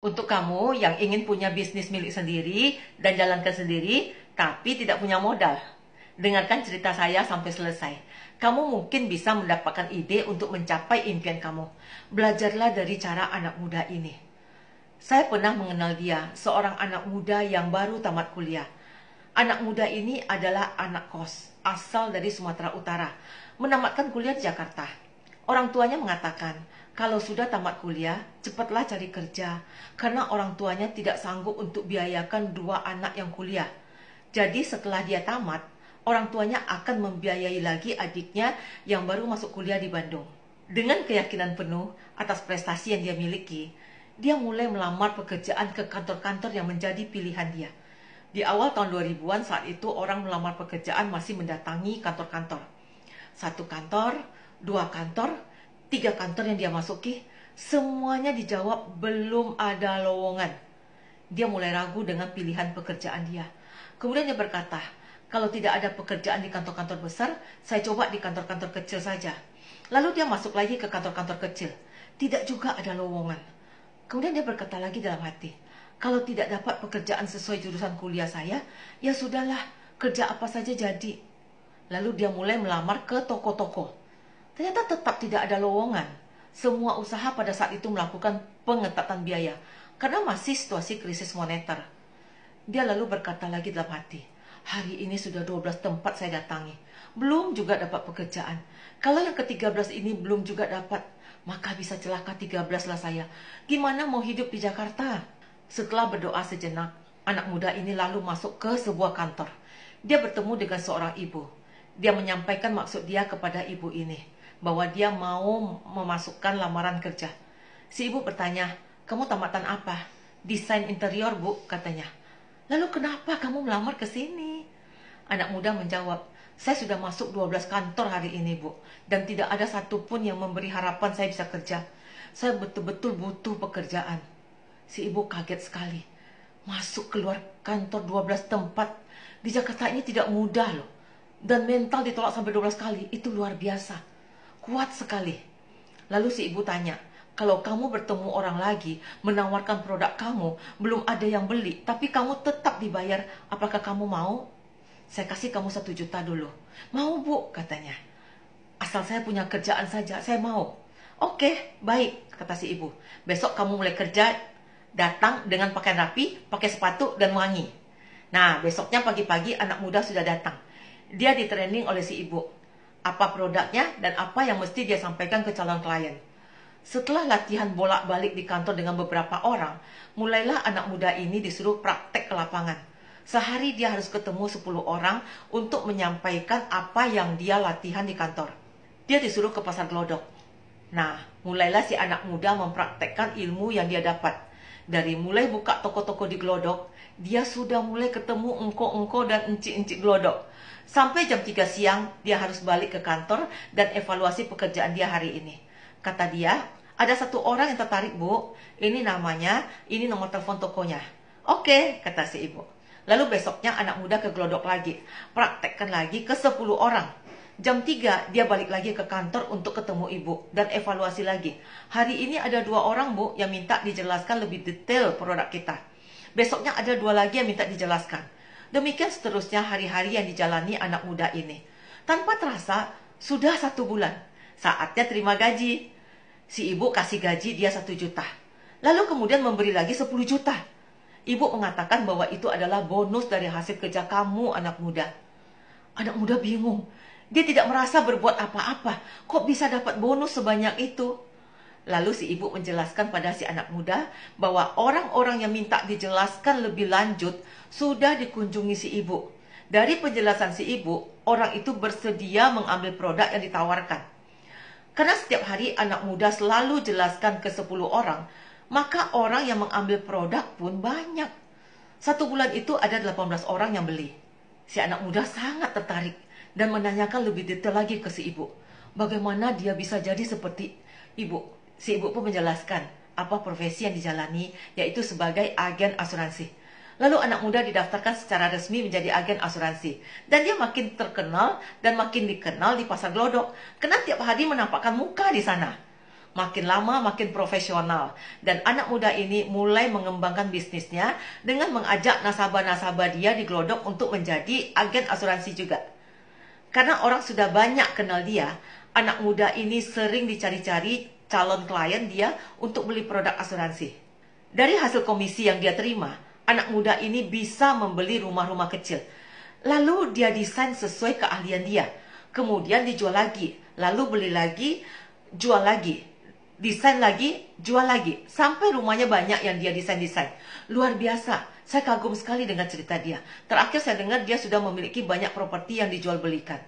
Untuk kamu yang ingin punya bisnis milik sendiri dan jalankan sendiri, tapi tidak punya modal, dengarkan cerita saya sampai selesai. Kamu mungkin bisa mendapatkan ide untuk mencapai impian kamu. Belajarlah dari cara anak muda ini. Saya pernah mengenal dia, seorang anak muda yang baru tamat kuliah. Anak muda ini adalah anak kos, asal dari Sumatera Utara, menamatkan kuliah di Jakarta. Orang tuanya mengatakan, kalau sudah tamat kuliah, cepatlah cari kerja, karena orang tuanya tidak sanggup untuk biayakan dua anak yang kuliah. Jadi setelah dia tamat, orang tuanya akan membiayai lagi adiknya yang baru masuk kuliah di Bandung. Dengan keyakinan penuh atas prestasi yang dia miliki, dia mulai melamar pekerjaan ke kantor-kantor yang menjadi pilihan dia. Di awal tahun 2000-an saat itu orang melamar pekerjaan masih mendatangi kantor-kantor. Satu kantor, dua kantor, tiga kantor yang dia masuki, semuanya dijawab belum ada lowongan. Dia mulai ragu dengan pilihan pekerjaan dia. Kemudian dia berkata, kalau tidak ada pekerjaan di kantor-kantor besar, saya coba di kantor-kantor kecil saja. Lalu dia masuk lagi ke kantor-kantor kecil. Tidak juga ada lowongan. Kemudian dia berkata lagi dalam hati, kalau tidak dapat pekerjaan sesuai jurusan kuliah saya, ya sudahlah, kerja apa saja jadi. Lalu dia mulai melamar ke toko-toko. Ternyata tetap tidak ada lowongan. Semua usaha pada saat itu melakukan pengetatan biaya karena masih situasi krisis moneter. Dia lalu berkata lagi dalam hati, hari ini sudah 12 tempat saya datangi, belum juga dapat pekerjaan. Kalau yang ke-13 ini belum juga dapat, maka bisa celaka 13 lah saya. Gimana mau hidup di Jakarta? Setelah berdoa sejenak, anak muda ini lalu masuk ke sebuah kantor. Dia bertemu dengan seorang ibu. Dia menyampaikan maksud dia kepada ibu ini, bahwa dia mau memasukkan lamaran kerja. Si ibu bertanya, kamu tamatan apa? Desain interior, Bu, katanya. Lalu kenapa kamu melamar ke sini? Anak muda menjawab, saya sudah masuk 12 kantor hari ini, Bu, dan tidak ada satupun yang memberi harapan saya bisa kerja. Saya betul-betul butuh pekerjaan. Si ibu kaget sekali. Masuk keluar kantor 12 tempat di Jakarta ini tidak mudah loh. Dan mental ditolak sampai 12 kali, itu luar biasa. Kuat sekali. Lalu si ibu tanya, kalau kamu bertemu orang lagi, menawarkan produk kamu, belum ada yang beli, tapi kamu tetap dibayar, apakah kamu mau? Saya kasih kamu 1 juta dulu. Mau, Bu, katanya. Asal saya punya kerjaan saja, saya mau. Oke, baik, kata si ibu. Besok kamu mulai kerja, datang dengan pakaian rapi, pakai sepatu dan wangi. Nah, besoknya pagi-pagi anak muda sudah datang. Dia di-training oleh si ibu. Apa produknya dan apa yang mesti dia sampaikan ke calon klien. Setelah latihan bolak-balik di kantor dengan beberapa orang, mulailah anak muda ini disuruh praktek ke lapangan. Sehari dia harus ketemu 10 orang untuk menyampaikan apa yang dia latihan di kantor. Dia disuruh ke pasar gelodok. Nah, mulailah si anak muda mempraktekkan ilmu yang dia dapat. Dari mulai buka toko-toko di gelodok, dia sudah mulai ketemu engko-engko dan encik-encik gelodok. Sampai jam 3 siang, dia harus balik ke kantor dan evaluasi pekerjaan dia hari ini. Kata dia, ada satu orang yang tertarik, Bu. Ini namanya, ini nomor telepon tokonya. Oke, kata si ibu. Lalu besoknya anak muda ke gelodok lagi. Praktekkan lagi ke 10 orang. Jam 3 dia balik lagi ke kantor untuk ketemu ibu dan evaluasi lagi. Hari ini ada 2 orang, Bu, yang minta dijelaskan lebih detail produk kita. Besoknya ada 2 lagi yang minta dijelaskan. Demikian seterusnya hari-hari yang dijalani anak muda ini. Tanpa terasa, sudah 1 bulan. Saatnya terima gaji. Si ibu kasih gaji dia 1 juta. Lalu kemudian memberi lagi 10 juta. Ibu mengatakan bahwa itu adalah bonus dari hasil kerja kamu, anak muda. Anak muda bingung. Dia tidak merasa berbuat apa-apa. Kok bisa dapat bonus sebanyak itu? Lalu si ibu menjelaskan pada si anak muda bahwa orang-orang yang minta dijelaskan lebih lanjut sudah dikunjungi si ibu. Dari penjelasan si ibu, orang itu bersedia mengambil produk yang ditawarkan. Karena setiap hari anak muda selalu jelaskan ke 10 orang, maka orang yang mengambil produk pun banyak. 1 bulan itu ada 18 orang yang beli. Si anak muda sangat tertarik dan menanyakan lebih detail lagi ke si ibu. Bagaimana dia bisa jadi seperti ibu? Si ibu pun menjelaskan apa profesi yang dijalani, yaitu sebagai agen asuransi. Lalu anak muda didaftarkan secara resmi menjadi agen asuransi. Dan dia makin terkenal dan makin dikenal di pasar gelodok. Karena tiap hari menampakkan muka di sana. Makin lama makin profesional. Dan anak muda ini mulai mengembangkan bisnisnya dengan mengajak nasabah-nasabah dia di Glodok untuk menjadi agen asuransi juga. Karena orang sudah banyak kenal dia, anak muda ini sering dicari-cari calon klien dia untuk beli produk asuransi. Dari hasil komisi yang dia terima, anak muda ini bisa membeli rumah-rumah kecil. Lalu dia desain sesuai keahlian dia. Kemudian dijual lagi. Lalu beli lagi, jual lagi. Desain lagi, jual lagi. Sampai rumahnya banyak yang dia desain-desain. Luar biasa. Saya kagum sekali dengan cerita dia. Terakhir saya dengar dia sudah memiliki banyak properti yang dijual belikan.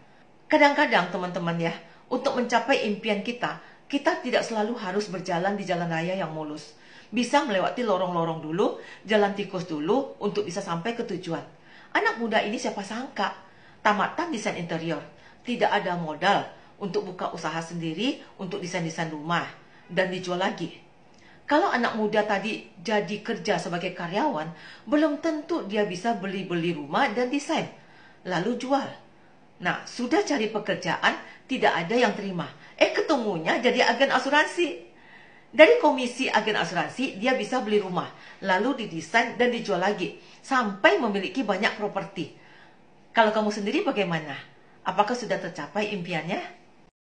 Kadang-kadang teman-teman ya, untuk mencapai impian kita tidak selalu harus berjalan di jalan raya yang mulus. Bisa melewati lorong-lorong dulu, jalan tikus dulu untuk bisa sampai ke tujuan. Anak muda ini siapa sangka, tamatan desain interior. Tidak ada modal untuk buka usaha sendiri untuk desain-desain rumah dan dijual lagi. Kalau anak muda tadi jadi kerja sebagai karyawan, belum tentu dia bisa beli-beli rumah dan desain, lalu jual. Nah, sudah cari pekerjaan, tidak ada yang terima. Ketemunya jadi agen asuransi. Dari komisi agen asuransi, dia bisa beli rumah, lalu didesain dan dijual lagi, sampai memiliki banyak properti. Kalau kamu sendiri bagaimana? Apakah sudah tercapai impiannya?